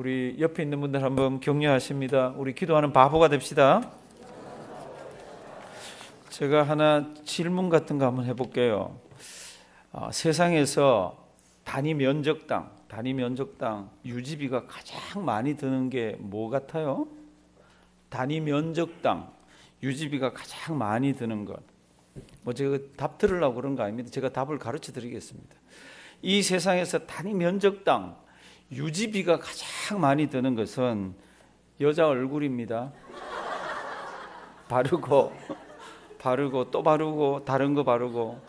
우리 옆에 있는 분들 한번 격려하십니다. 우리 기도하는 바보가 됩시다. 제가 하나 질문 같은 거 한번 해볼게요. 세상에서 단위 면적당 유지비가 가장 많이 드는 게 뭐 같아요? 단위 면적당 유지비가 가장 많이 드는 것. 뭐 제가 답 들으려고 그런 거 아닙니다. 제가 답을 가르쳐 드리겠습니다. 이 세상에서 단위 면적당 유지비가 가장 많이 드는 것은 여자 얼굴입니다. 바르고 또 바르고 다른 거 바르고.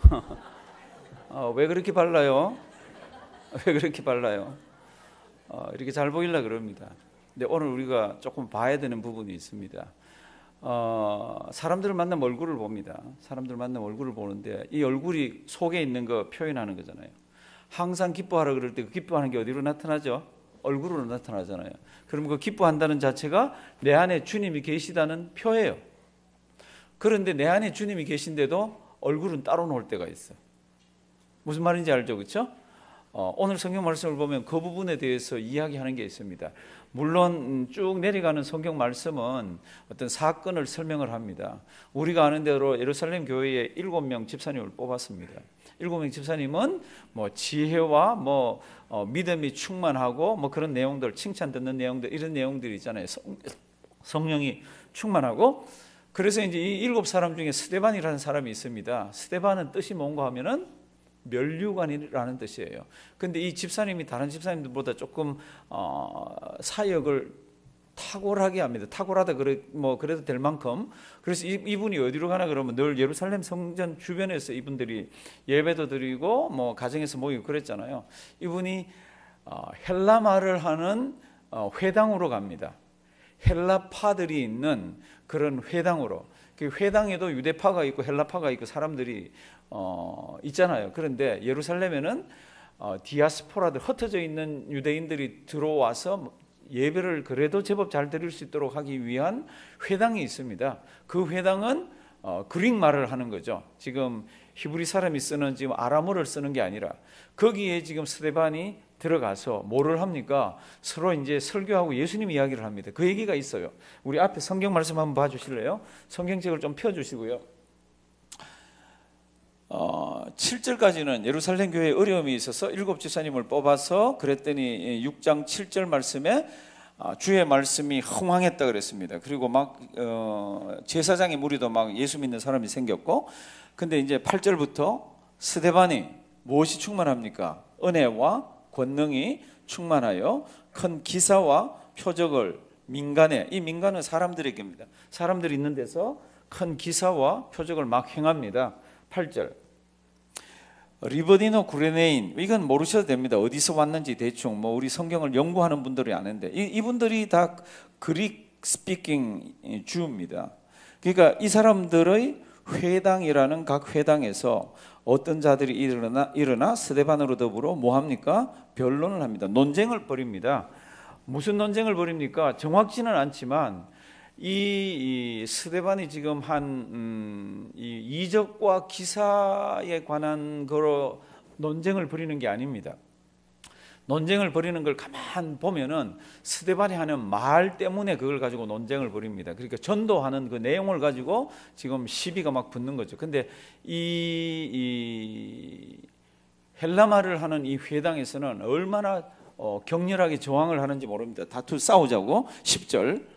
왜 그렇게 발라요? 왜 그렇게 발라요? 이렇게 잘 보이려고 그럽니다. 근데 오늘 우리가 조금 봐야 되는 부분이 있습니다. 사람들을 만나면 얼굴을 봅니다. 사람들 만나면 얼굴을 보는데 이 얼굴이 속에 있는 거 표현하는 거잖아요. 항상 기뻐하라 그럴 때 그 기뻐하는 게 어디로 나타나죠? 얼굴로 나타나잖아요. 그럼 그 기뻐한다는 자체가 내 안에 주님이 계시다는 표예요. 그런데 내 안에 주님이 계신데도 얼굴은 따로 놓을 때가 있어. 무슨 말인지 알죠? 그렇죠? 오늘 성경 말씀을 보면 그 부분에 대해서 이야기하는 게 있습니다. 물론 쭉 내려가는 성경 말씀은 어떤 사건을 설명을 합니다. 우리가 아는 대로 예루살렘 교회에 7명 집사님을 뽑았습니다. 7명 집사님은 뭐 지혜와 믿음이 충만하고 그런 내용들, 칭찬 듣는 내용들, 이런 내용들이 있잖아요. 성령이 충만하고. 그래서 이제 이 7사람 중에 스데반이라는 사람이 있습니다. 스데반은 뜻이 뭔가 하면은 면류관이라는 뜻이에요. 근데 이 집사님이 다른 집사님들보다 조금 사역을 탁월하게 합니다. 탁월하다 그래도 될 만큼. 그래서 이분이 어디로 가나 그러면 늘 예루살렘 성전 주변에서 이분들이 예배도 드리고 가정에서 모이고 그랬잖아요. 이분이 헬라말을 하는 회당으로 갑니다. 헬라파들이 있는 그런 회당으로. 그 회당에도 유대파가 있고 헬라파가 있고 사람들이 있잖아요. 그런데 예루살렘에는 디아스포라들, 흩어져 있는 유대인들이 들어와서 예배를 그래도 제법 잘 드릴 수 있도록 하기 위한 회당이 있습니다. 그 회당은 그릭 말을 하는 거죠. 지금 히브리 사람이 쓰는 지금 아람어를 쓰는 게 아니라 거기에 지금 스데반이 들어가서 뭐를 합니까? 서로 이제 설교하고 예수님 이야기를 합니다. 그 얘기가 있어요. 우리 앞에 성경 말씀 한번 봐주실래요? 성경책을 좀 펴주시고요. 7절까지는 예루살렘 교회에 어려움이 있어서 7 집사님을 뽑아서 그랬더니 6장 7절 말씀에 주의 말씀이 흥황했다 그랬습니다. 그리고 제사장의 무리도 예수 믿는 사람이 생겼고, 근데 이제 8절부터 스데반이 무엇이 충만합니까? 은혜와 권능이 충만하여 큰 기사와 표적을 민간에, 이 민간은 사람들에게입니다. 사람들이 있는 데서 큰 기사와 표적을 막 행합니다. 8절. 리버디노 구레네인, 이건 모르셔도 됩니다. 어디서 왔는지 대충 우리 성경을 연구하는 분들이 아는데 이분들이 다 그릭 스피킹 주입니다. 그러니까 이 사람들의 회당이라는 각 회당에서 어떤 자들이 일어나 스데반으로 더불어 뭐합니까? 변론을 합니다. 논쟁을 벌입니다. 무슨 논쟁을 벌입니까? 정확지는 않지만 이 스데반이 지금 이 이적과 기사에 관한 거로 논쟁을 벌이는 게 아닙니다. 논쟁을 벌이는 걸 가만 보면은 스데반이 하는 말 때문에 그걸 가지고 논쟁을 벌입니다. 그러니까 전도하는 그 내용을 가지고 지금 시비가 막 붙는 거죠. 근데 이 헬라말을 하는 이 회당에서는 얼마나 격렬하게 저항을 하는지 모릅니다. 싸우자고. 10절.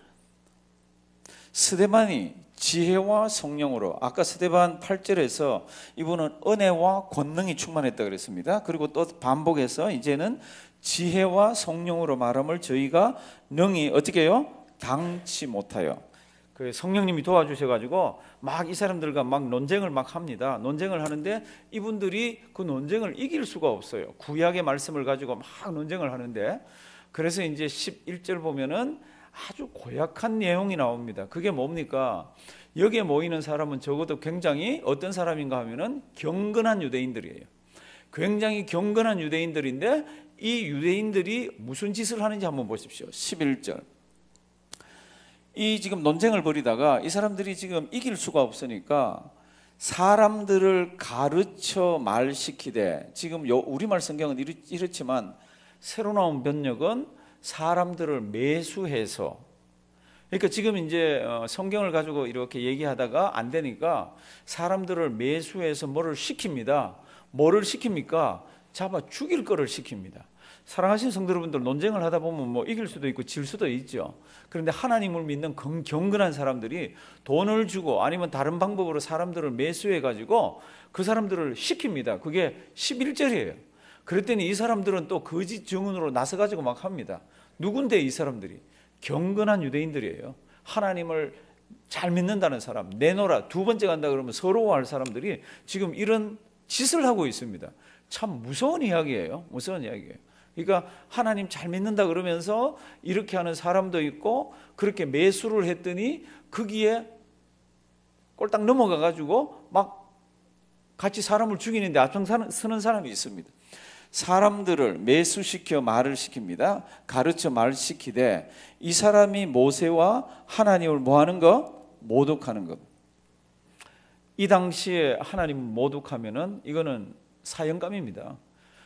스데반이 지혜와 성령으로, 아까 스데반 8절에서 이분은 은혜와 권능이 충만했다 그랬습니다. 그리고 또 반복해서 이제는 지혜와 성령으로 말함을 저희가 능히 어떻게 해요? 당치 못하여. 그 성령님이 도와주셔가지고 이 사람들과 논쟁을 합니다. 논쟁을 하는데 이분들이 그 논쟁을 이길 수가 없어요. 구약의 말씀을 가지고 논쟁을 하는데, 그래서 이제 11절 보면은 아주 고약한 내용이 나옵니다. 그게 뭡니까? 여기에 모이는 사람은 적어도 굉장히 어떤 사람인가 하면은 경건한 유대인들이에요. 굉장히 경건한 유대인들인데 이 유대인들이 무슨 짓을 하는지 한번 보십시오. 11절. 이 지금 논쟁을 벌이다가 이 사람들이 지금 이길 수가 없으니까 사람들을 가르쳐 말시키되, 지금 우리말 성경은 이렇지만 새로 나온 번역은 사람들을 매수해서, 그러니까 지금 이제 성경을 가지고 이렇게 얘기하다가 안 되니까 사람들을 매수해서 뭐를 시킵니다. 뭐를 시킵니까? 잡아 죽일 거를 시킵니다. 사랑하시는 성도 여러분들, 논쟁을 하다 보면 뭐 이길 수도 있고 질 수도 있죠. 그런데 하나님을 믿는 경건한 사람들이 돈을 주고 아니면 다른 방법으로 사람들을 매수해 가지고 그 사람들을 시킵니다. 그게 11절이에요. 그랬더니 이 사람들은 또 거짓 증언으로 나서 가지고 막 합니다. 누군데 이 사람들이? 경건한 유대인들이에요. 하나님을 잘 믿는다는 사람, 내놓으라, 두 번째 간다 그러면 서러워할 사람들이 지금 이런 짓을 하고 있습니다. 참 무서운 이야기예요. 무서운 이야기예요. 그러니까 하나님 잘 믿는다 그러면서 이렇게 하는 사람도 있고, 그렇게 매수를 했더니 거기에 꼴딱 넘어가 가지고 막 같이 사람을 죽이는데 앞장서는 사람이 있습니다. 사람들을 매수시켜 말을 시킵니다. 가르쳐 말을 시키되 이 사람이 모세와 하나님을 뭐하는 거? 모독하는 것. 이 당시에 하나님을 모독하면은 이거는 사형감입니다.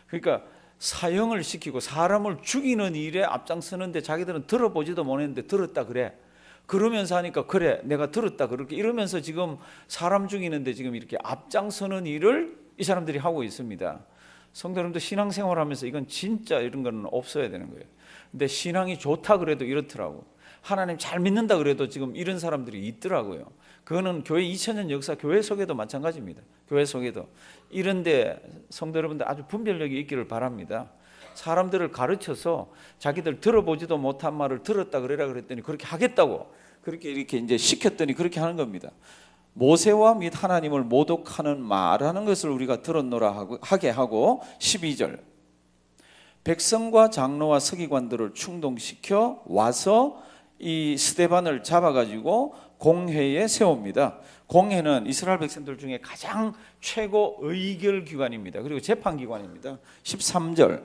그러니까 사형을 시키고 사람을 죽이는 일에 앞장서는데 자기들은 들어보지도 못했는데 들었다 그래. 그러면서 하니까 그래 내가 들었다 그렇게 이러면서 지금 사람 죽이는데 지금 이렇게 앞장서는 일을 이 사람들이 하고 있습니다. 성도 여러분들, 신앙생활하면서 이건 진짜 이런 거는 없어야 되는 거예요. 근데 신앙이 좋다 그래도 이렇더라고. 하나님 잘 믿는다 그래도 지금 이런 사람들이 있더라고요. 그거는 교회 2000년 역사, 교회 속에도 마찬가지입니다. 교회 속에도 이런데 성도 여러분들 아주 분별력이 있기를 바랍니다. 사람들을 가르쳐서 자기들 들어보지도 못한 말을 들었다 그래라 그랬더니 그렇게 하겠다고 그렇게 이렇게 이제 시켰더니 그렇게 하는 겁니다. 모세와 및 하나님을 모독하는 말하는 것을 우리가 들었노라 하게 하고, 12절 백성과 장로와 서기관들을 충동시켜 와서 이 스데반을 잡아가지고 공회에 세웁니다. 공회는 이스라엘 백성들 중에 가장 최고 의결기관입니다. 그리고 재판기관입니다. 13절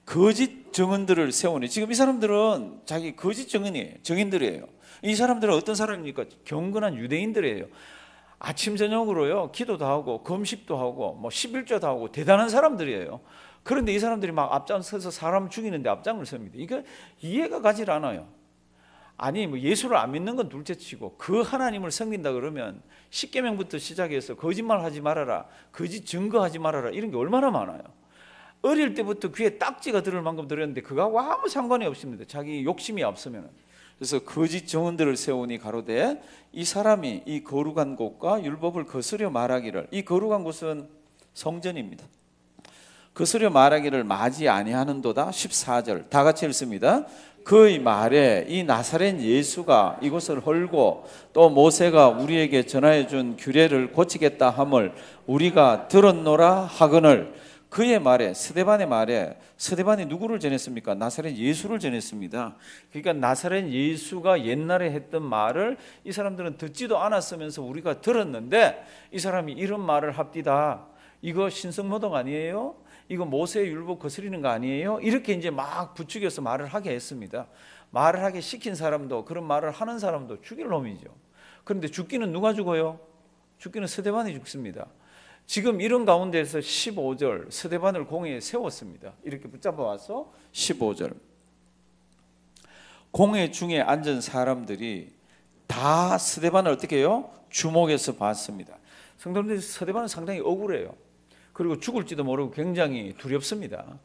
거짓 증언들을 세우니, 지금 이 사람들은 자기 거짓 증인들이에요. 이 사람들은 어떤 사람입니까? 경건한 유대인들이에요. 아침 저녁으로요 기도도 하고 금식도 하고 뭐 11조도 하고 대단한 사람들이에요. 그런데 이 사람들이 막 앞장서서 사람 죽이는데 앞장을 섭니다. 이게 이해가 가질 않아요. 아니 뭐 예수를 안 믿는 건 둘째치고 그 하나님을 섬긴다 그러면 십계명부터 시작해서 거짓말하지 말아라, 거짓 증거하지 말아라, 이런 게 얼마나 많아요. 어릴 때부터 귀에 딱지가 들을 만큼 들었는데 그거하고 아무 상관이 없습니다. 자기 욕심이 앞서면. 그래서 거짓 증언들을 세우니 가로되 이 사람이 이 거룩한 곳과 율법을 거스려 말하기를, 이 거룩한 곳은 성전입니다. 거스려 말하기를 맞이 아니하는도다. 14절 다 같이 읽습니다. 그의 말에 이 나사렛 예수가 이곳을 헐고 또 모세가 우리에게 전하여 준 규례를 고치겠다 함을 우리가 들었노라 하거늘, 그의 말에, 스데반의 말에, 스데반이 누구를 전했습니까? 나사렛 예수를 전했습니다. 그러니까 나사렛 예수가 옛날에 했던 말을 이 사람들은 듣지도 않았으면서 우리가 들었는데 이 사람이 이런 말을 합디다. 이거 신성모독 아니에요? 이거 모세의 율법 거스리는 거 아니에요? 이렇게 이제 막 부추겨서 말을 하게 했습니다. 말을 하게 시킨 사람도, 그런 말을 하는 사람도 죽일 놈이죠. 그런데 죽기는 누가 죽어요? 죽기는 스데반이 죽습니다. 지금 이런 가운데서 15절 스데반을 공회에 세웠습니다. 이렇게 붙잡아 와서 15절 공회 중에 앉은 사람들이 다 스데반을 어떻게 해요? 주목해서 봤습니다. 성도님들, 스데반은 상당히 억울해요. 그리고 죽을지도 모르고 굉장히 두렵습니다.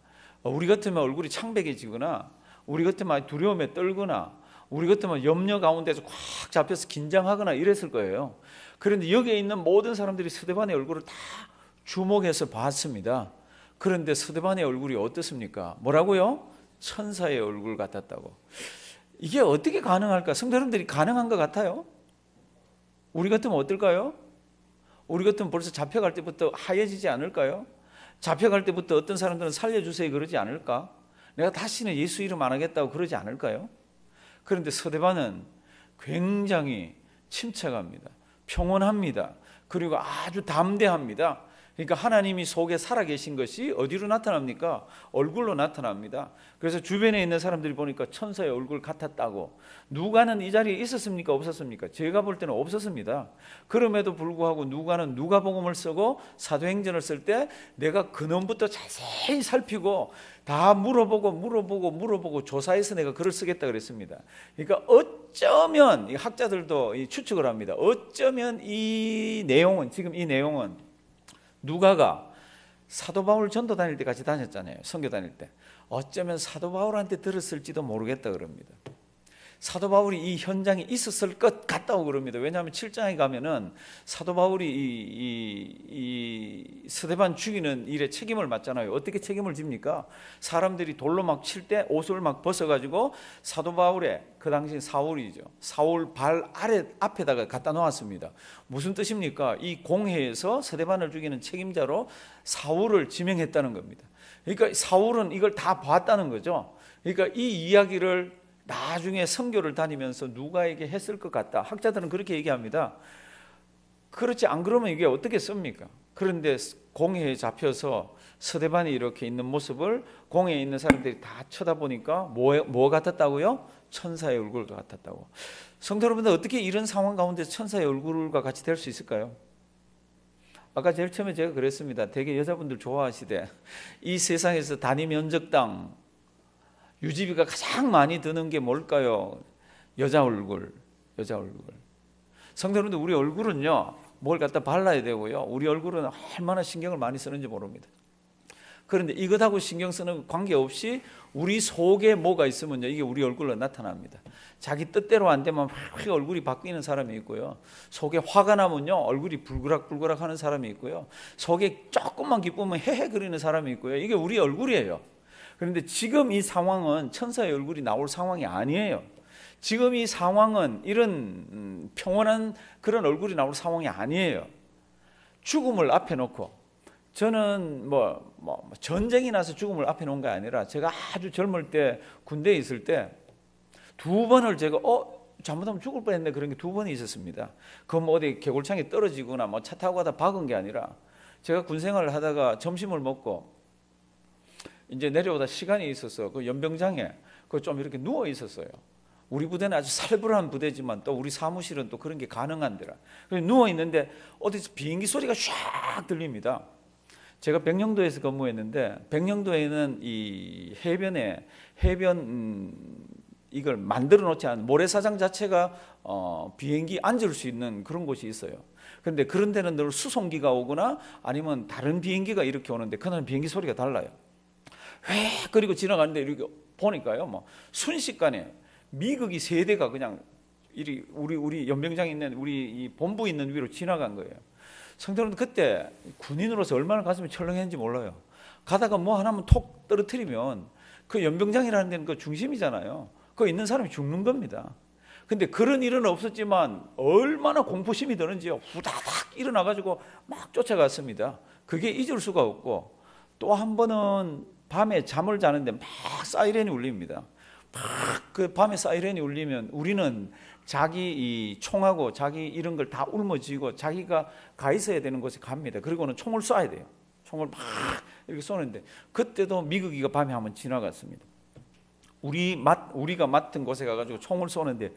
우리 같으면 얼굴이 창백해지거나 우리 같으면 두려움에 떨거나 우리 같으면 염려 가운데서 꽉 잡혀서 긴장하거나 이랬을 거예요. 그런데 여기에 있는 모든 사람들이 스데반의 얼굴을 다 주목해서 봤습니다. 그런데 스데반의 얼굴이 어떻습니까? 뭐라고요? 천사의 얼굴 같았다고. 이게 어떻게 가능할까? 성도 여러분들이 가능한 것 같아요? 우리 같으면 어떨까요? 우리 같으면 벌써 잡혀갈 때부터 하얘지지 않을까요? 잡혀갈 때부터 어떤 사람들은 살려주세요 그러지 않을까? 내가 다시는 예수 이름 안 하겠다고 그러지 않을까요? 그런데 스데반은 굉장히 침착합니다. 평온합니다. 그리고 아주 담대합니다. 그러니까 하나님이 속에 살아계신 것이 어디로 나타납니까? 얼굴로 나타납니다. 그래서 주변에 있는 사람들이 보니까 천사의 얼굴 같았다고. 누가는 이 자리에 있었습니까? 없었습니까? 제가 볼 때는 없었습니다. 그럼에도 불구하고 누가는 누가복음을 쓰고 사도행전을 쓸 때 내가 근원부터 자세히 살피고 다 물어보고 조사해서 내가 글을 쓰겠다 그랬습니다. 그러니까 어쩌면 학자들도 추측을 합니다. 어쩌면 이 내용은, 지금 이 내용은 누가가 사도 바울 전도 다닐 때 같이 다녔잖아요. 선교 다닐 때. 어쩌면 사도 바울한테 들었을지도 모르겠다 그럽니다. 사도 바울이 이 현장에 있었을 것 같다고 그럽니다. 왜냐하면 7장에 가면은 사도 바울이 이 스데반 죽이는 일에 책임을 맡잖아요. 어떻게 책임을 집니까? 사람들이 돌로 막 칠 때 옷을 막 벗어가지고 사도 바울의, 그 당시 사울이죠, 사울 발 앞에다가 갖다 놓았습니다. 무슨 뜻입니까? 이 공회에서 스데반을 죽이는 책임자로 사울을 지명했다는 겁니다. 그러니까 사울은 이걸 다 봤다는 거죠. 그러니까 이 이야기를 나중에 선교를 다니면서 누가에게 했을 것 같다. 학자들은 그렇게 얘기합니다. 그렇지 안 그러면 이게 어떻게 씁니까? 그런데 공회에 잡혀서 스데반이 이렇게 있는 모습을 공회에 있는 사람들이 다 쳐다보니까 뭐 같았다고요? 천사의 얼굴과 같았다고. 성도 여러분들, 어떻게 이런 상황 가운데 천사의 얼굴과 같이 될 수 있을까요? 아까 제일 처음에 제가 그랬습니다. 되게 여자분들 좋아하시대. 이 세상에서 단위 면적당 유지비가 가장 많이 드는 게 뭘까요? 여자 얼굴. 성도 여러분들, 우리 얼굴은요, 뭘 갖다 발라야 되고요, 우리 얼굴은 얼마나 신경을 많이 쓰는지 모릅니다. 그런데 이것하고 신경 쓰는 관계없이 우리 속에 뭐가 있으면요, 이게 우리 얼굴로 나타납니다. 자기 뜻대로 안 되면 확 얼굴이 바뀌는 사람이 있고요, 속에 화가 나면요 얼굴이 불그락불그락 하는 사람이 있고요, 속에 조금만 기쁘면 헤헤거리는 사람이 있고요. 이게 우리 얼굴이에요. 그런데 지금 이 상황은 천사의 얼굴이 나올 상황이 아니에요. 지금 이 상황은 이런 평온한 그런 얼굴이 나올 상황이 아니에요. 죽음을 앞에 놓고, 저는 전쟁이 나서 죽음을 앞에 놓은 게 아니라, 제가 아주 젊을 때 군대에 있을 때 2번을 제가 잘못하면 죽을 뻔했네, 그런 게 2번이 있었습니다. 그건 어디 개골창에 떨어지거나 차 타고 가다 박은 게 아니라, 제가 군 생활을 하다가 점심을 먹고 이제 내려오다 시간이 있어서 그 연병장에 좀 이렇게 누워 있었어요. 우리 부대는 아주 살벌한 부대지만 또 우리 사무실은 또 그런 게 가능한 데라. 그래서 누워 있는데 어디서 비행기 소리가 샥 들립니다. 제가 백령도에서 근무했는데, 백령도에는 이 해변 이걸 만들어 놓지 않은 모래사장 자체가 비행기 앉을 수 있는 그런 곳이 있어요. 그런데 그런 데는 늘 수송기가 오거나 아니면 다른 비행기가 이렇게 오는데, 그날은 비행기 소리가 달라요. 그리고 지나가는데 이렇게 보니까요, 순식간에 미국이 3대가 그냥 우리 연병장에 있는 우리 이 본부 있는 위로 지나간 거예요. 성도는 그때 군인으로서 얼마나 가슴이 철렁했는지 몰라요. 가다가 뭐 하나만 톡 떨어뜨리면 그 연병장이라는 데는 그 중심이잖아요. 거기 있는 사람이 죽는 겁니다. 근데 그런 일은 없었지만 얼마나 공포심이 드는지요. 후다닥 일어나가지고 막 쫓아갔습니다. 그게 잊을 수가 없고, 또 한 번은 밤에 잠을 자는데 막 사이렌이 울립니다. 막 그 밤에 사이렌이 울리면 우리는 자기 이 총하고 자기 이런 걸 다 울머쥐고 자기가 가 있어야 되는 곳에 갑니다. 그리고는 총을 쏴야 돼요. 총을 막 이렇게 쏘는데, 그때도 미국이가 밤에 한번 지나갔습니다. 우리가 맡은 곳에 가가지고 총을 쏘는데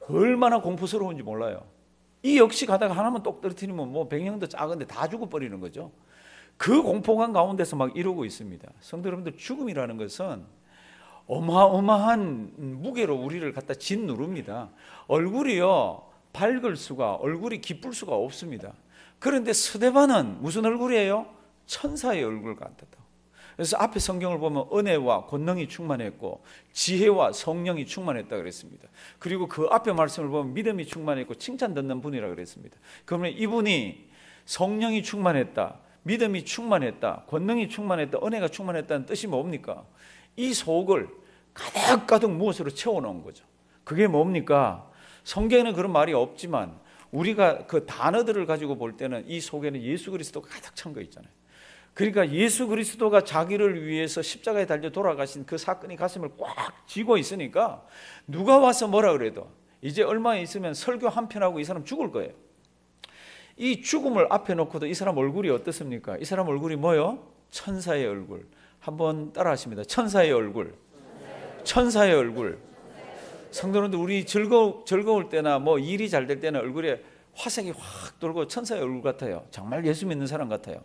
얼마나 공포스러운지 몰라요. 이 역시 가다가 하나만 똑 떨어뜨리면 뭐 백령도 작은데 다 죽어버리는 거죠. 그 공포감 가운데서 막 이러고 있습니다. 성도 여러분들, 죽음이라는 것은 어마어마한 무게로 우리를 갖다 짓누릅니다. 얼굴이요, 밝을 수가, 얼굴이 기쁠 수가 없습니다. 그런데 스데반은 무슨 얼굴이에요? 천사의 얼굴 같았다. 그래서 앞에 성경을 보면 은혜와 권능이 충만했고 지혜와 성령이 충만했다 그랬습니다. 그리고 그 앞에 말씀을 보면 믿음이 충만했고 칭찬 듣는 분이라 그랬습니다. 그러면 이분이 성령이 충만했다, 믿음이 충만했다, 권능이 충만했다, 은혜가 충만했다는 뜻이 뭡니까? 이 속을 가득가득 무엇으로 채워놓은 거죠. 그게 뭡니까? 성경에는 그런 말이 없지만 우리가 그 단어들을 가지고 볼 때는 이 속에는 예수 그리스도가 가득 찬 거 있잖아요. 그러니까 예수 그리스도가 자기를 위해서 십자가에 달려 돌아가신 그 사건이 가슴을 꽉 쥐고 있으니까 누가 와서 뭐라 그래도 이제 얼마 있으면 설교 한 편 하고 이 사람 죽을 거예요. 이 죽음을 앞에 놓고도 이 사람 얼굴이 어떻습니까? 이 사람 얼굴이 뭐요? 천사의 얼굴. 한번 따라 하십니다. 천사의 얼굴. 천사의 얼굴. 성도님들, 우리 즐거울 때나 뭐 일이 잘 될 때는 얼굴에 화색이 확 돌고 천사의 얼굴 같아요. 정말 예수 믿는 사람 같아요.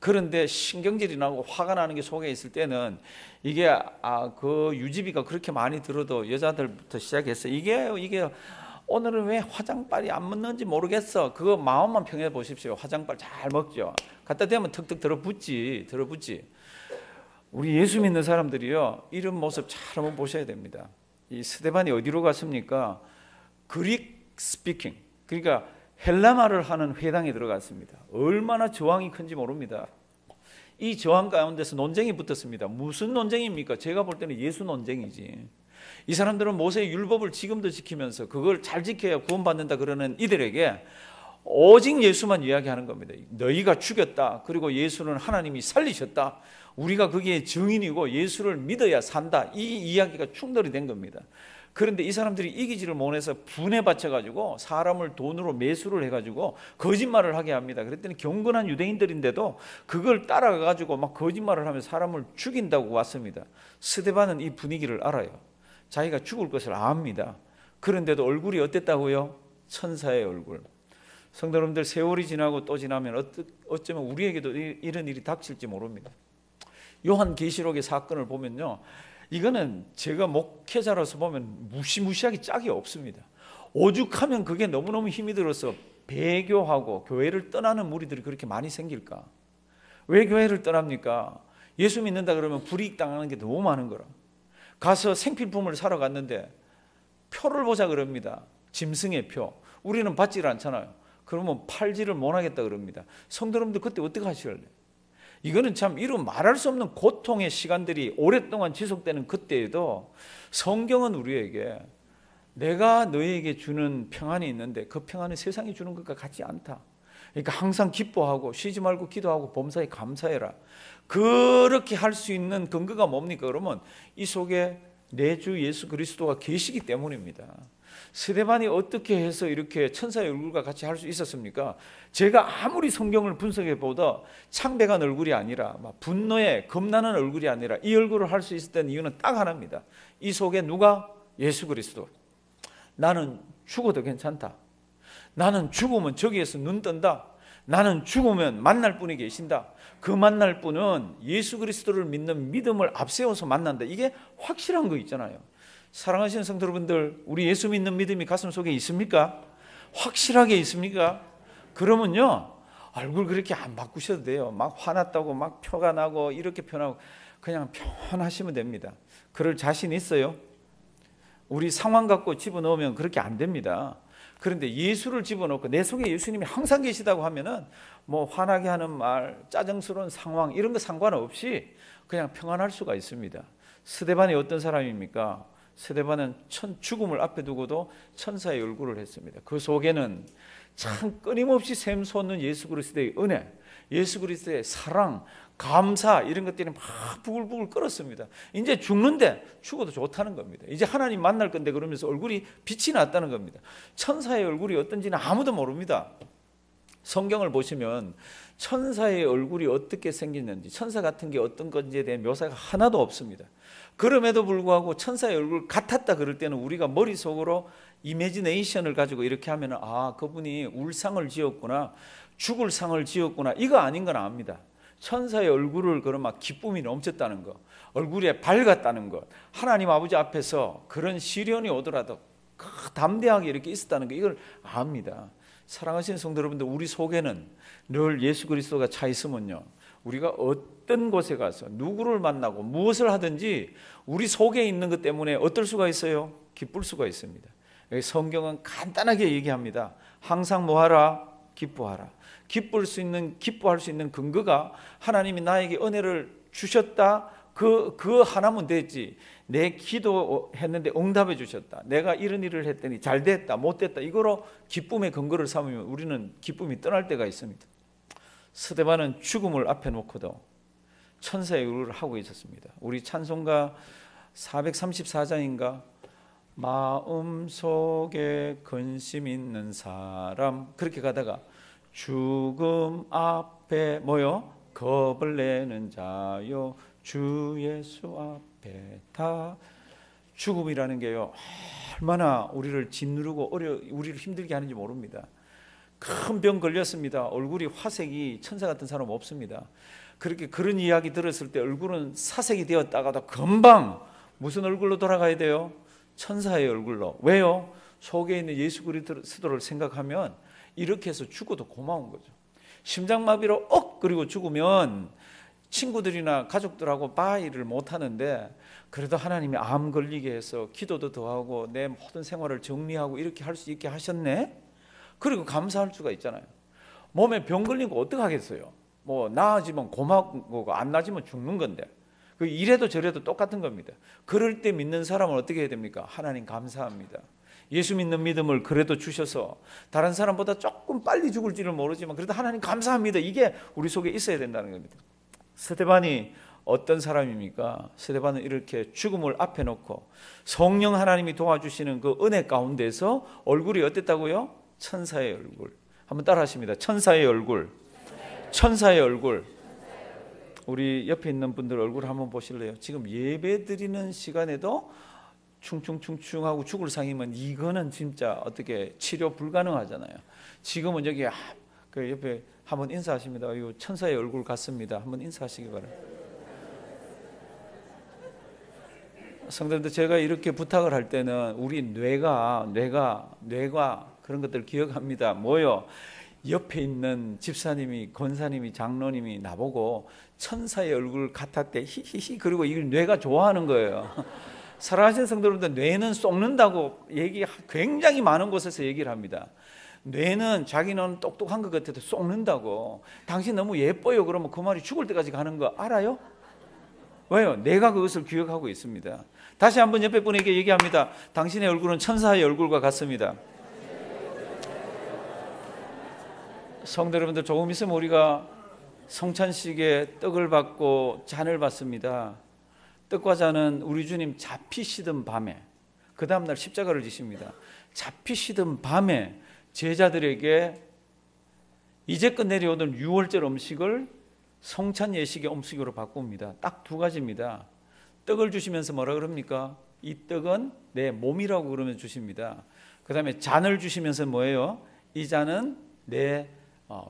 그런데 신경질이 나고 화가 나는 게 속에 있을 때는 이게 그 유지비가 그렇게 많이 들어도 여자들부터 시작해서 이게 오늘은 왜 화장빨이 안 묻는지 모르겠어. 그거 마음만 평해 보십시오. 화장빨 잘 먹죠. 갖다 대면 턱턱 들어붙지. 우리 예수 믿는 사람들이요, 이런 모습 잘 한번 보셔야 됩니다. 이 스데반이 어디로 갔습니까? 그릭 스피킹, 그러니까 헬라말을 하는 회당에 들어갔습니다. 얼마나 저항이 큰지 모릅니다. 이 저항 가운데서 논쟁이 붙었습니다. 무슨 논쟁입니까? 제가 볼 때는 예수 논쟁이지. 이 사람들은 모세의 율법을 지금도 지키면서 그걸 잘 지켜야 구원받는다 그러는 이들에게 오직 예수만 이야기하는 겁니다. 너희가 죽였다. 그리고 예수는 하나님이 살리셨다. 우리가 거기에 증인이고 예수를 믿어야 산다. 이 이야기가 충돌이 된 겁니다. 그런데 이 사람들이 이기지를 못해서 분에 받쳐가지고 사람을 돈으로 매수를 해가지고 거짓말을 하게 합니다. 그랬더니 경건한 유대인들인데도 그걸 따라가가지고 막 거짓말을 하면서 사람을 죽인다고 왔습니다. 스데반은 이 분위기를 알아요. 자기가 죽을 것을 압니다. 그런데도 얼굴이 어땠다고요? 천사의 얼굴. 성도 여러분들, 세월이 지나고 또 지나면 어쩌면 우리에게도 이런 일이 닥칠지 모릅니다. 요한계시록의 사건을 보면요, 이거는 제가 목회자로서 보면 무시무시하게 짝이 없습니다. 오죽하면 그게 너무너무 힘이 들어서 배교하고 교회를 떠나는 무리들이 그렇게 많이 생길까? 왜 교회를 떠납니까? 예수 믿는다 그러면 불이익 당하는 게 너무 많은 거라. 가서 생필품을 사러 갔는데 표를 보자 그럽니다. 짐승의 표. 우리는 받지를 않잖아요. 그러면 팔지를 못하겠다 그럽니다. 성도 여러분들, 그때 어떻게 하실래요? 이거는 참 이루 말할 수 없는 고통의 시간들이 오랫동안 지속되는 그때에도 성경은 우리에게 내가 너희에게 주는 평안이 있는데 그 평안은 세상이 주는 것과 같지 않다. 그러니까 항상 기뻐하고 쉬지 말고 기도하고 범사에 감사해라. 그렇게 할 수 있는 근거가 뭡니까? 그러면 이 속에 내 주 예수 그리스도가 계시기 때문입니다. 스데반이 어떻게 해서 이렇게 천사의 얼굴과 같이 할 수 있었습니까? 제가 아무리 성경을 분석해 보다 창백한 얼굴이 아니라 분노에 겁나는 얼굴이 아니라 이 얼굴을 할 수 있었던 이유는 딱 하나입니다. 이 속에 누가? 예수 그리스도. 나는 죽어도 괜찮다. 나는 죽으면 저기에서 눈 뜬다. 나는 죽으면 만날 분이 계신다. 그 만날 분은 예수 그리스도를 믿는 믿음을 앞세워서 만난다. 이게 확실한 거 있잖아요. 사랑하시는 성도 여러분들, 우리 예수 믿는 믿음이 가슴 속에 있습니까? 확실하게 있습니까? 그러면요, 얼굴 그렇게 안 바꾸셔도 돼요. 막 화났다고 막 표가 나고 이렇게 표나고 그냥 편하시면 됩니다. 그럴 자신 있어요? 우리 상황 갖고 집어넣으면 그렇게 안 됩니다. 그런데 예수를 집어넣고 내 속에 예수님이 항상 계시다고 하면은 뭐 화나게 하는 말, 짜증스러운 상황 이런 거 상관없이 그냥 평안할 수가 있습니다. 스데반이 어떤 사람입니까? 스데반은 죽음을 앞에 두고도 천사의 얼굴을 했습니다. 그 속에는 참 끊임없이 샘솟는 예수 그리스도의 은혜, 예수 그리스도의 사랑, 감사 이런 것들이 막 부글부글 끓었습니다. 이제 죽는데 죽어도 좋다는 겁니다. 이제 하나님 만날 건데 그러면서 얼굴이 빛이 났다는 겁니다. 천사의 얼굴이 어떤지는 아무도 모릅니다. 성경을 보시면 천사의 얼굴이 어떻게 생겼는지, 천사 같은 게 어떤 건지에 대한 묘사가 하나도 없습니다. 그럼에도 불구하고 천사의 얼굴 같았다 그럴 때는 우리가 머릿속으로 이미지네이션을 가지고 이렇게 하면 그분이 울 상을 지었구나, 죽을 상을 지었구나, 이거 아닌 건 압니다. 천사의 얼굴을 그러면 기쁨이 넘쳤다는 것, 얼굴에 밝았다는 것, 하나님 아버지 앞에서 그런 시련이 오더라도 담대하게 이렇게 있었다는 것, 이걸 압니다. 사랑하시는 성도 여러분들, 우리 속에는 늘 예수 그리스도가 차 있으면요, 우리가 어떤 곳에 가서 누구를 만나고 무엇을 하든지 우리 속에 있는 것 때문에 어떨 수가 있어요? 기쁠 수가 있습니다. 성경은 간단하게 얘기합니다. 항상 뭐하라? 기뻐하라. 기뻐할 수 있는 근거가 하나님이 나에게 은혜를 주셨다. 그 하나면 됐지. 내 기도했는데 응답해 주셨다. 내가 이런 일을 했더니 잘 됐다, 못 됐다. 이거로 기쁨의 근거를 삼으면 우리는 기쁨이 떠날 때가 있습니다. 스데반은 죽음을 앞에 놓고도 천사의 얼굴을 하고 있었습니다. 우리 찬송가 434장인가? 마음속에 근심 있는 사람, 그렇게 가다가 죽음 앞에 뭐요? 겁을 내는 자요 주 예수 앞에 다. 죽음이라는 게요, 얼마나 우리를 짓누르고 우리를 힘들게 하는지 모릅니다. 큰 병 걸렸습니다. 얼굴이 화색이 천사 같은 사람 없습니다. 그렇게 그런 이야기 들었을 때 얼굴은 사색이 되었다가도 금방 무슨 얼굴로 돌아가야 돼요? 천사의 얼굴로. 왜요? 속에 있는 예수 그리스도를 생각하면 이렇게 해서 죽어도 고마운 거죠. 심장마비로 그리고 죽으면 친구들이나 가족들하고 바이를 못 하는데 그래도 하나님이 암 걸리게 해서 기도도 더하고 내 모든 생활을 정리하고 이렇게 할 수 있게 하셨네. 그리고 감사할 수가 있잖아요. 몸에 병 걸린 거 어떡하겠어요? 뭐 나아지면 고마운 거고 안 나아지면 죽는 건데 그 이래도 저래도 똑같은 겁니다. 그럴 때 믿는 사람은 어떻게 해야 됩니까? 하나님 감사합니다. 예수 믿는 믿음을 그래도 주셔서 다른 사람보다 조금 빨리 죽을지는 모르지만 그래도 하나님 감사합니다. 이게 우리 속에 있어야 된다는 겁니다. 스데반이 어떤 사람입니까? 스데반은 이렇게 죽음을 앞에 놓고 성령 하나님이 도와주시는 그 은혜 가운데서 얼굴이 어땠다고요? 천사의 얼굴. 한번 따라 하십니다. 천사의 얼굴. 천사의 얼굴. 우리 옆에 있는 분들 얼굴 한번 보실래요? 지금 예배 드리는 시간에도 충충충충하고 죽을 상이면 이거는 진짜 어떻게 치료 불가능하잖아요. 지금은 여기 그 옆에 한번 인사하십니다. 이 천사의 얼굴 같습니다. 한번 인사하시기 바랍니다. 성도님들, 제가 이렇게 부탁을 할 때는 우리 뇌가 그런 것들 기억합니다. 뭐요? 옆에 있는 집사님이, 권사님이, 장로님이 나보고 천사의 얼굴 같았대. 히히히. 그리고 이걸 뇌가 좋아하는 거예요. 사랑하시는 성도님들, 뇌는 쏙는다고 굉장히 많은 곳에서 얘기를 합니다. 뇌는 자기는 똑똑한 것 같아도 쏙는다고. 당신 너무 예뻐요. 그러면 그 말이 죽을 때까지 가는 거 알아요? 왜요? 내가 그것을 기억하고 있습니다. 다시 한번 옆에 분에게 얘기합니다. 당신의 얼굴은 천사의 얼굴과 같습니다. 성도 여러분들, 조금 있으면 우리가 성찬식에 떡을 받고 잔을 받습니다. 떡과 잔은 우리 주님 잡히시던 밤에, 그 다음날 십자가를 지십니다. 잡히시던 밤에 제자들에게 이제껏 내려오던 유월절 음식을 성찬 예식의 음식으로 바꿉니다. 딱 두 가지입니다. 떡을 주시면서 뭐라 그럽니까? 이 떡은 내 몸이라고 그러면 주십니다. 그 다음에 잔을 주시면서 뭐예요? 이 잔은 내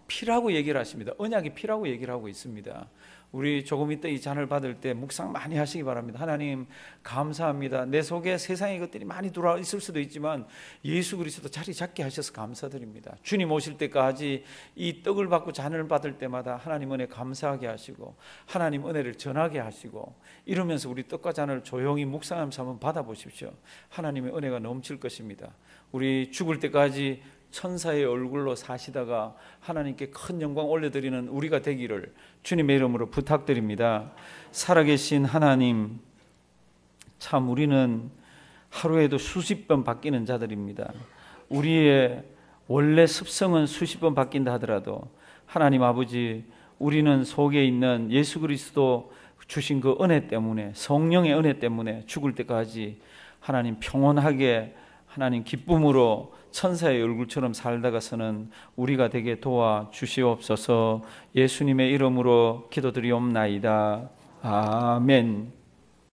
피라고 얘기를 하십니다. 언약의 피라고 얘기를 하고 있습니다. 우리 조금 이따 이 잔을 받을 때 묵상 많이 하시기 바랍니다. 하나님 감사합니다. 내 속에 세상의 것들이 많이 들어와 있을 수도 있지만 예수 그리스도 자리 잡게 하셔서 감사드립니다. 주님 오실 때까지 이 떡을 받고 잔을 받을 때마다 하나님 은혜 감사하게 하시고 하나님 은혜를 전하게 하시고 이러면서 우리 떡과 잔을 조용히 묵상하면서 한번 받아보십시오. 하나님의 은혜가 넘칠 것입니다. 우리 죽을 때까지 천사의 얼굴로 사시다가 하나님께 큰 영광 올려드리는 우리가 되기를 주님의 이름으로 부탁드립니다. 살아계신 하나님, 참 우리는 하루에도 수십 번 바뀌는 자들입니다. 우리의 원래 습성은 수십 번 바뀐다 하더라도 하나님 아버지, 우리는 속에 있는 예수 그리스도 주신 그 은혜 때문에, 성령의 은혜 때문에 죽을 때까지 하나님 평온하게, 하나님 기쁨으로 천사의 얼굴처럼 살다가서는 우리가 되게 도와주시옵소서. 예수님의 이름으로 기도드리옵나이다. 아멘.